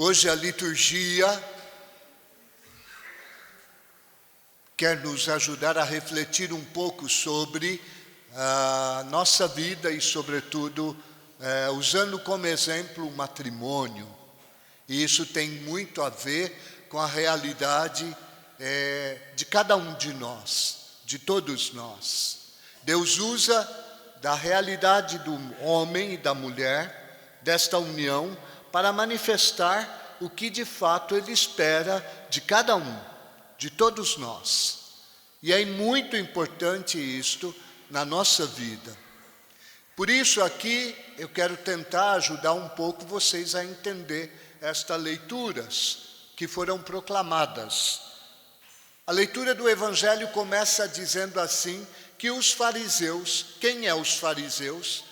Hoje a liturgia quer nos ajudar a refletir um pouco sobre a nossa vida e, sobretudo, usando como exemplo o matrimônio. E isso tem muito a ver com a realidade de cada um de nós, de todos nós. Deus usa da realidade do homem e da mulher, desta união, para manifestar o que de fato Ele espera de cada um, de todos nós. E é muito importante isto na nossa vida. Por isso aqui eu quero tentar ajudar um pouco vocês a entender estas leituras que foram proclamadas. A leitura do Evangelho começa dizendo assim, que os fariseus, quem é os fariseus?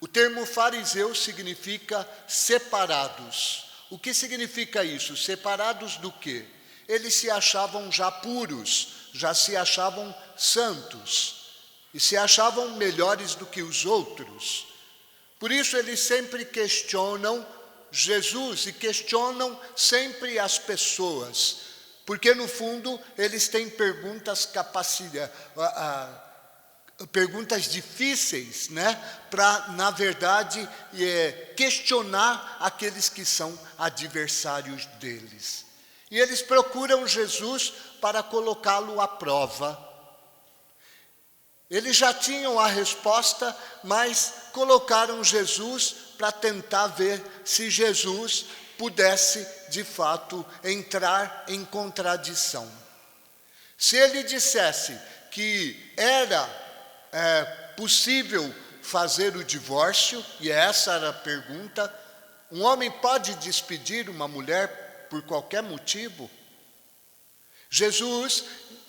O termo fariseu significa separados. O que significa isso? Separados do quê? Eles se achavam já puros, já se achavam santos e se achavam melhores do que os outros. Por isso eles sempre questionam Jesus e questionam sempre as pessoas, porque no fundo eles têm perguntas difíceis, para, na verdade, questionar aqueles que são adversários deles. E eles procuram Jesus para colocá-lo à prova. Eles já tinham a resposta, mas colocaram Jesus para tentar ver se Jesus pudesse, de fato, entrar em contradição. Se ele dissesse que era possível fazer o divórcio, e essa era a pergunta, um homem pode despedir uma mulher por qualquer motivo? Jesus,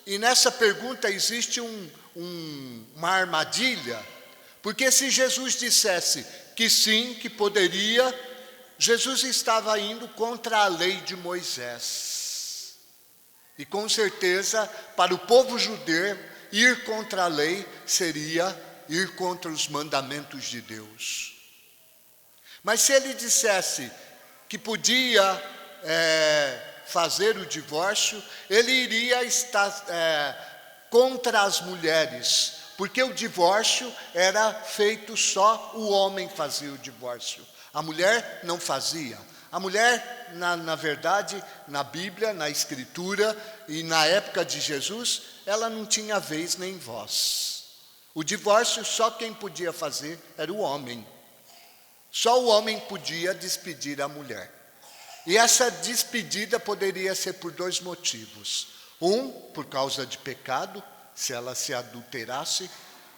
e nessa pergunta existe uma armadilha, porque se Jesus dissesse que sim, que poderia, Jesus estava indo contra a lei de Moisés. E com certeza, para o povo judeu, ir contra a lei seria ir contra os mandamentos de Deus. Mas se ele dissesse que podia fazer o divórcio, ele iria estar contra as mulheres, porque o divórcio era feito só o homem fazia o divórcio. A mulher não fazia. A mulher, na verdade, na Bíblia, na Escritura e na época de Jesus, ela não tinha vez nem voz. O divórcio só quem podia fazer era o homem. Só o homem podia despedir a mulher. E essa despedida poderia ser por dois motivos. Um, por causa de pecado, se ela se adulterasse.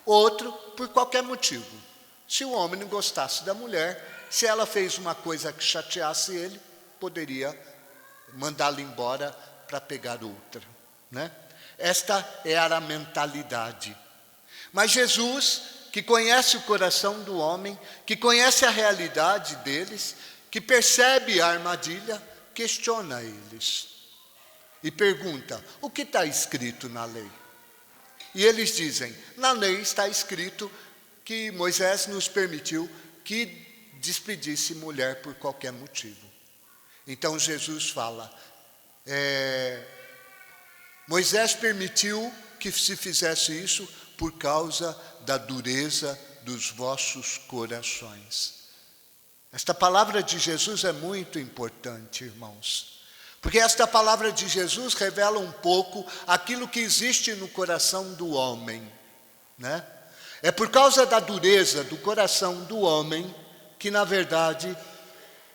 Outro, por qualquer motivo. Se o homem não gostasse da mulher, se ela fez uma coisa que chateasse ele, poderia mandá-la embora para pegar outra. Esta era a mentalidade. Mas Jesus, que conhece o coração do homem, que conhece a realidade deles, que percebe a armadilha, questiona eles. E pergunta, o que está escrito na lei? E eles dizem, na lei está escrito que Moisés nos permitiu que despedisse mulher por qualquer motivo. Então Jesus fala, Moisés permitiu que se fizesse isso por causa da dureza dos vossos corações. Esta palavra de Jesus é muito importante, irmãos, porque esta palavra de Jesus revela um pouco aquilo que existe no coração do homem, É por causa da dureza do coração do homem que, na verdade,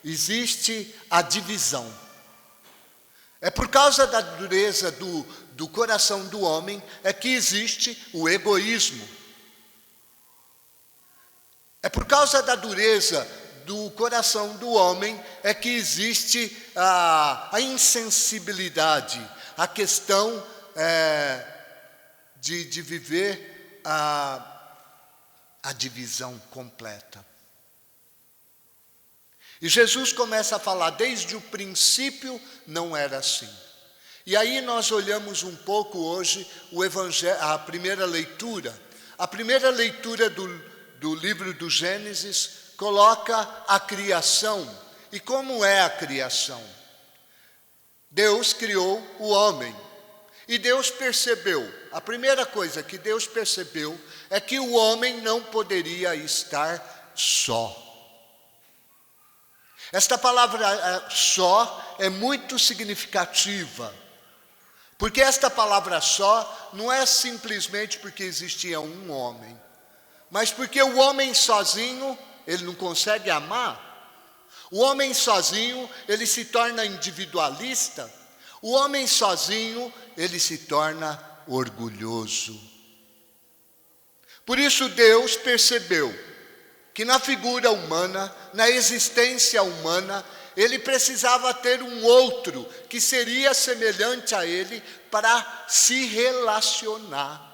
existe a divisão. É por causa da dureza do coração do homem que existe o egoísmo. É por causa da dureza do coração do homem que existe a insensibilidade, a questão de viver a divisão completa. E Jesus começa a falar, desde o princípio não era assim. E aí nós olhamos um pouco hoje o Evangelho, a primeira leitura. A primeira leitura do livro do Gênesis coloca a criação E como é a criação? Deus criou o homem. E Deus percebeu, a primeira coisa que Deus percebeu é que o homem não poderia estar só. Esta palavra só é muito significativa, porque esta palavra só não é simplesmente porque existia um homem, mas porque o homem sozinho, ele não consegue amar. O homem sozinho, ele se torna individualista. O homem sozinho, ele se torna orgulhoso. Por isso Deus percebeu que na figura humana, na existência humana, ele precisava ter um outro que seria semelhante a ele para se relacionar.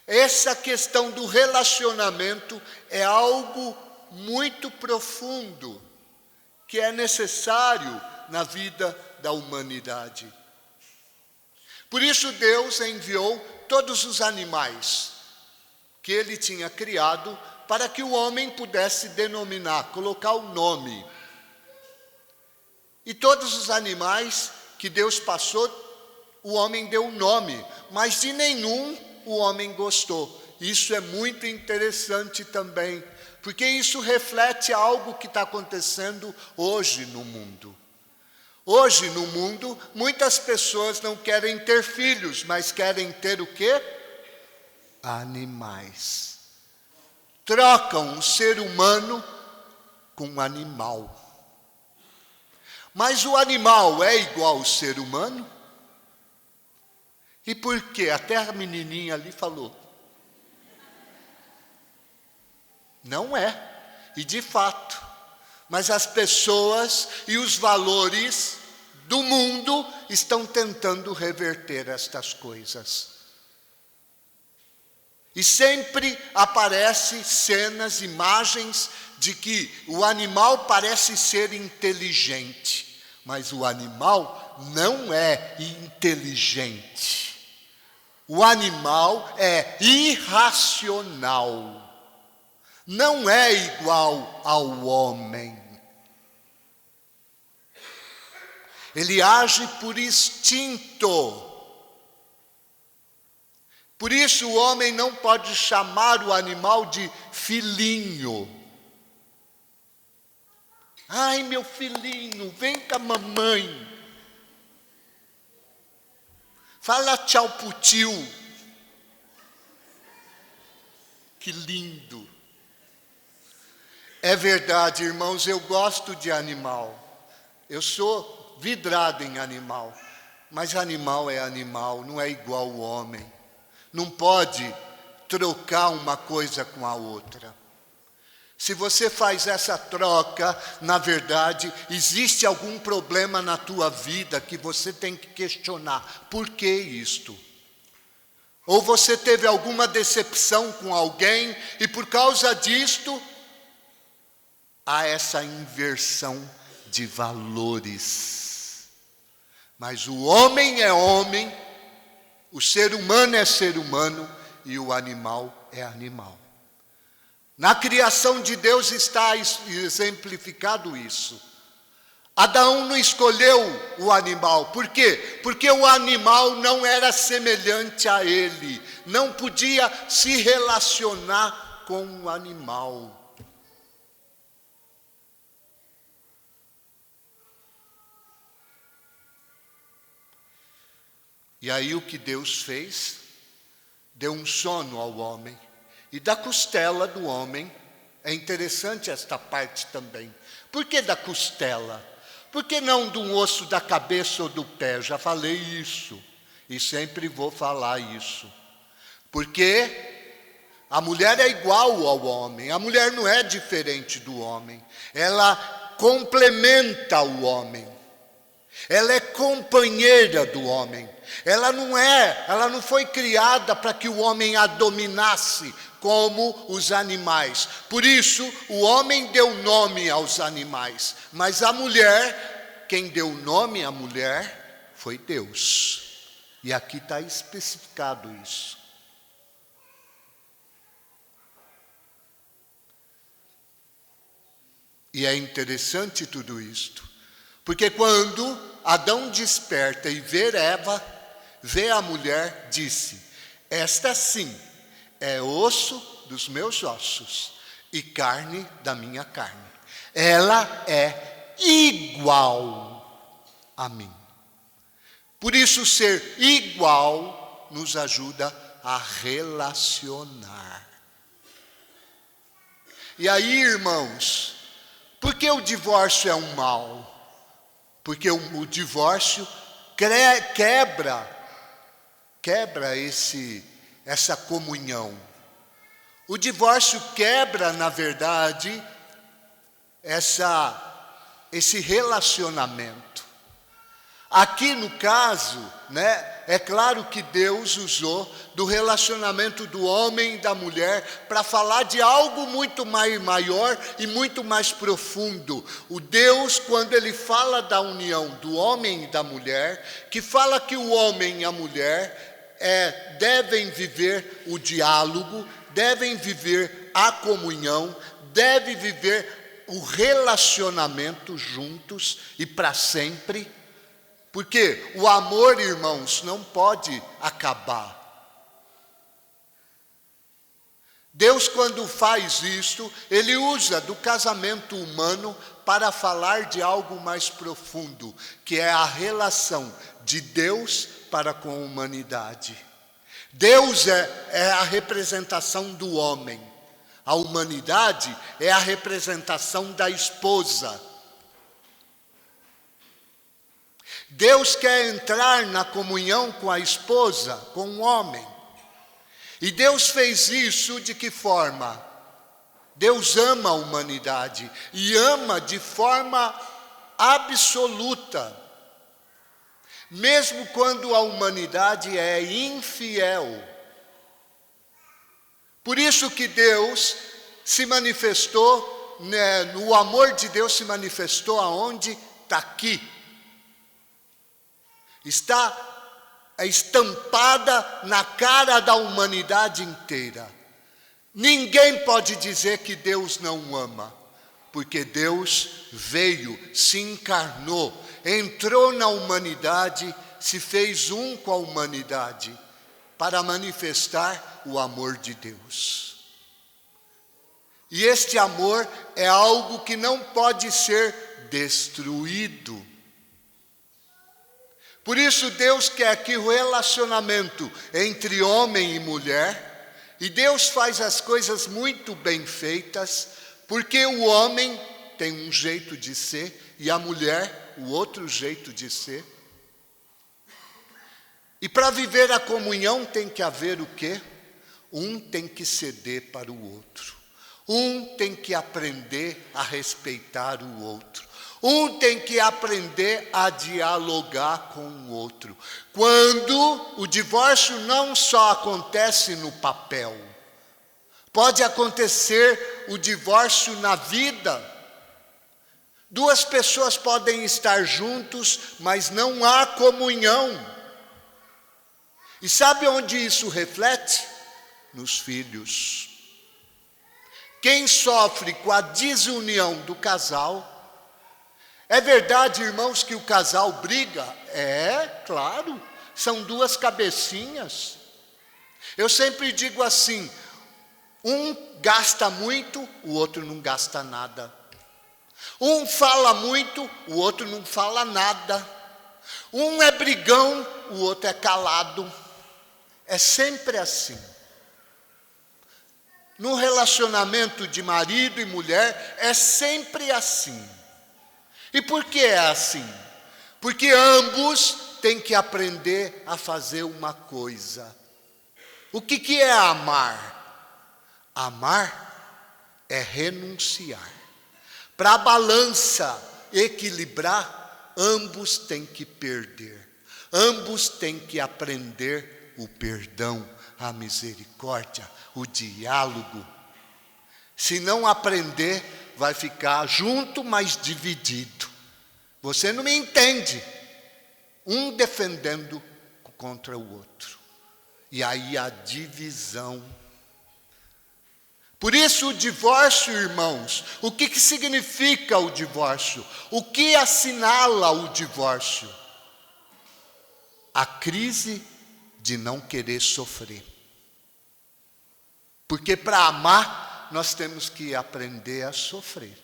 Essa questão do relacionamento é algo muito profundo, que é necessário na vida da humanidade. Por isso Deus enviou todos os animais que ele tinha criado para que o homem pudesse denominar, colocar o nome. E todos os animais que Deus passou, o homem deu o nome, mas de nenhum o homem gostou. Isso é muito interessante também, porque isso reflete algo que está acontecendo hoje no mundo. Hoje no mundo, muitas pessoas não querem ter filhos, mas querem ter o quê? Animais. Trocam o ser humano com um animal. Mas o animal é igual ao ser humano? E por quê? Até a menininha ali falou. Não é, e de fato, mas as pessoas e os valores do mundo estão tentando reverter estas coisas. E sempre aparecem cenas, imagens de que o animal parece ser inteligente, mas o animal não é inteligente. O animal é irracional. Não é igual ao homem. Ele age por instinto. Por isso o homem não pode chamar o animal de filhinho. Ai, meu filhinho, vem com a mamãe. Fala tchau pro tio. Que lindo. É verdade, irmãos, eu gosto de animal. Eu sou vidrado em animal. Mas animal é animal, não é igual ao homem. Não pode trocar uma coisa com a outra. Se você faz essa troca, na verdade, existe algum problema na tua vida que você tem que questionar. Por que isto? Ou você teve alguma decepção com alguém e por causa disto há essa inversão de valores. Mas o homem é homem, o ser humano é ser humano e o animal é animal. Na criação de Deus está exemplificado isso. Adão não escolheu o animal. Por quê? Porque o animal não era semelhante a ele. Não podia se relacionar com o animal. E aí o que Deus fez? Deu um sono ao homem. E da costela do homem, é interessante esta parte também. Por que da costela? Por que não de um osso da cabeça ou do pé? Já falei isso. E sempre vou falar isso. Porque a mulher é igual ao homem. A mulher não é diferente do homem. Ela complementa o homem. Ela é companheira do homem. Ela não foi criada para que o homem a dominasse como os animais. Por isso, o homem deu nome aos animais. Mas a mulher, quem deu nome à mulher, foi Deus. E aqui está especificado isso. E é interessante tudo isto, porque quando Adão desperta e vê Eva, vê a mulher, disse: esta sim é osso dos meus ossos e carne da minha carne. Ela é igual a mim. Por isso, ser igual nos ajuda a relacionar. E aí, irmãos, por que o divórcio é um mal? Porque o divórcio quebra essa comunhão. O divórcio quebra, na verdade, esse relacionamento. Aqui no caso, é claro que Deus usou do relacionamento do homem e da mulher para falar de algo muito maior e muito mais profundo. O Deus, quando ele fala da união do homem e da mulher, que fala que o homem e a mulher devem viver o diálogo, devem viver a comunhão, devem viver o relacionamento juntos e para sempre. Porque o amor, irmãos, não pode acabar. Deus, quando faz isto, ele usa do casamento humano para falar de algo mais profundo, que é a relação de Deus para com a humanidade. Deus é a representação do homem. A humanidade é a representação da esposa. Deus quer entrar na comunhão com a esposa, com o homem. E Deus fez isso de que forma? Deus ama a humanidade e ama de forma absoluta. Mesmo quando a humanidade é infiel. Por isso que Deus se manifestou, o amor de Deus se manifestou aonde? Está aqui. Está estampada na cara da humanidade inteira. Ninguém pode dizer que Deus não ama, porque Deus veio, se encarnou, entrou na humanidade, se fez um com a humanidade, para manifestar o amor de Deus. E este amor é algo que não pode ser destruído. Por isso Deus quer que o relacionamento entre homem e mulher, e Deus faz as coisas muito bem feitas, porque o homem tem um jeito de ser e a mulher o outro jeito de ser. E para viver a comunhão tem que haver o quê? Um tem que ceder para o outro. Um tem que aprender a respeitar o outro. Um tem que aprender a dialogar com o outro. Quando o divórcio não só acontece no papel, pode acontecer o divórcio na vida. Duas pessoas podem estar juntos, mas não há comunhão. E sabe onde isso reflete? Nos filhos. Quem sofre com a desunião do casal. É verdade, irmãos, que o casal briga? É, claro, são duas cabecinhas. Eu sempre digo assim, um gasta muito, o outro não gasta nada. Um fala muito, o outro não fala nada. Um é brigão, o outro é calado. É sempre assim. No relacionamento de marido e mulher, é sempre assim. E por que é assim? Porque ambos têm que aprender a fazer uma coisa. O que é amar? Amar é renunciar. Para a balança equilibrar, ambos têm que perder. Ambos têm que aprender o perdão, a misericórdia, o diálogo. Se não aprender, vai ficar junto, mas dividido. Você não me entende. Um defendendo contra o outro. E aí a divisão. Por isso o divórcio, irmãos, o que significa o divórcio? O que assinala o divórcio? A crise de não querer sofrer. Porque para amar, nós temos que aprender a sofrer.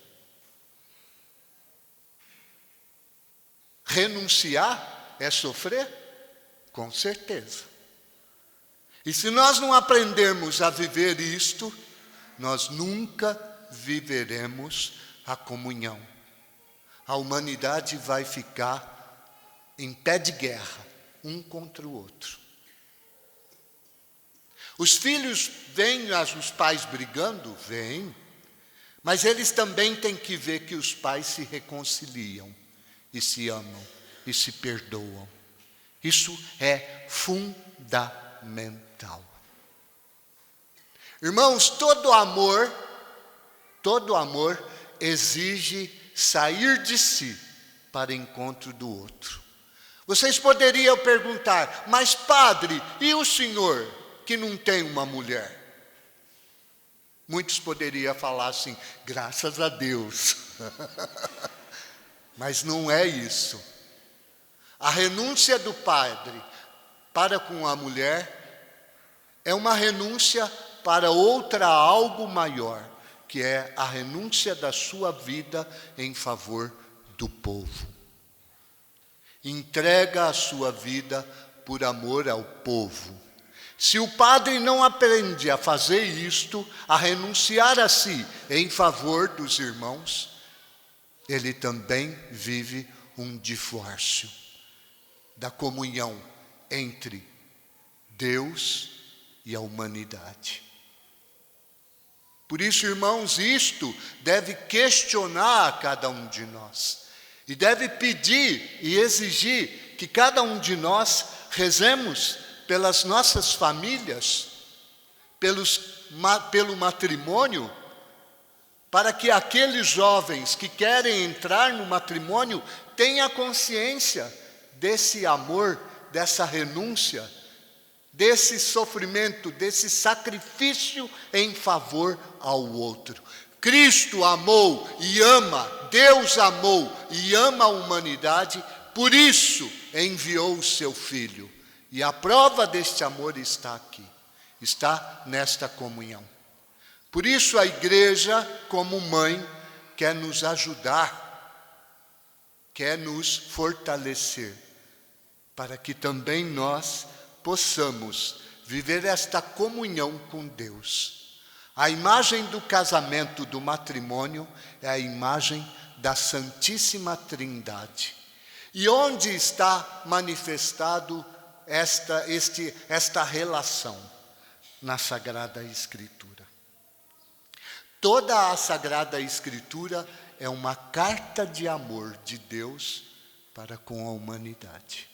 Renunciar é sofrer? Com certeza. E se nós não aprendermos a viver isto, nós nunca viveremos a comunhão. A humanidade vai ficar em pé de guerra, um contra o outro. Os filhos veem os pais brigando? Veem. Mas eles também têm que ver que os pais se reconciliam, e se amam, e se perdoam. Isso é fundamental. Irmãos, todo amor exige sair de si para encontro do outro. Vocês poderiam perguntar, mas padre, e o senhor que não tem uma mulher? Muitos poderiam falar assim, graças a Deus. Mas não é isso. A renúncia do padre para com a mulher é uma renúncia para outra algo maior, que é a renúncia da sua vida em favor do povo. Entrega a sua vida por amor ao povo. Se o padre não aprende a fazer isto, a renunciar a si em favor dos irmãos, ele também vive um divórcio da comunhão entre Deus e a humanidade. Por isso, irmãos, isto deve questionar a cada um de nós. E deve pedir e exigir que cada um de nós rezemos pelas nossas famílias, pelo matrimônio, para que aqueles jovens que querem entrar no matrimônio tenham consciência desse amor, dessa renúncia, desse sofrimento, desse sacrifício em favor ao outro. Cristo amou e ama, Deus amou e ama a humanidade, por isso enviou o seu Filho. E a prova deste amor está aqui, está nesta comunhão. Por isso a igreja, como mãe, quer nos ajudar, quer nos fortalecer, para que também nós possamos viver esta comunhão com Deus. A imagem do casamento, do matrimônio, é a imagem da Santíssima Trindade. E onde está manifestado esta relação? Na Sagrada Escritura. Toda a Sagrada Escritura é uma carta de amor de Deus para com a humanidade.